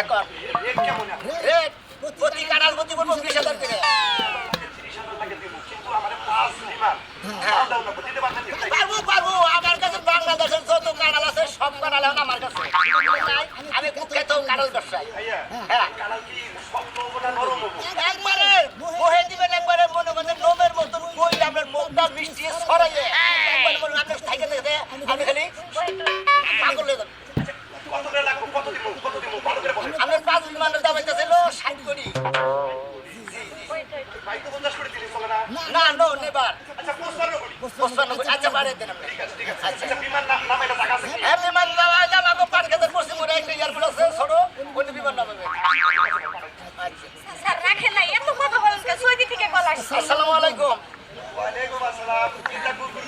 এখন রেট কেমন রেট প্রতি কাটাল প্রতি বলবো 20,000 করে। 30,000 টাকা দিব কিন্তু আমার 5 বিমান দাও না দিতে পারবেন না পারবো পারবো, আমার কাছে বাংলাদেশের যত কাটাল আছে সব কাটাল এখন আমার কাছে। আমি কুখ্যাত কাটাল ব্যবসায়ী। ভাইয়া হ্যাঁ কালার কি শক্ত হবে না নরম হবে একবারে বহে দিবেন, একবারে মনে করেন নোমের মতন বই আপনার মুখটা মিষ্টি ছড়াইয়ে একবারে বলুন আপনার থাকে দেখে আমি খালি পাগল হয়ে যাবো। কত করে লাগবে কত দিব ভালো করে বলেন আমার 5 বিমানের দাম হইতেছিল 60 কোটি। ভাই তো 50 করে দিলি চলে না না নো নেবার আচ্ছা 55 কোটি 95। আচ্ছা বাড়িয়ে দেন আপনি। ঠিক আছে আচ্ছা বিমান নাম এটা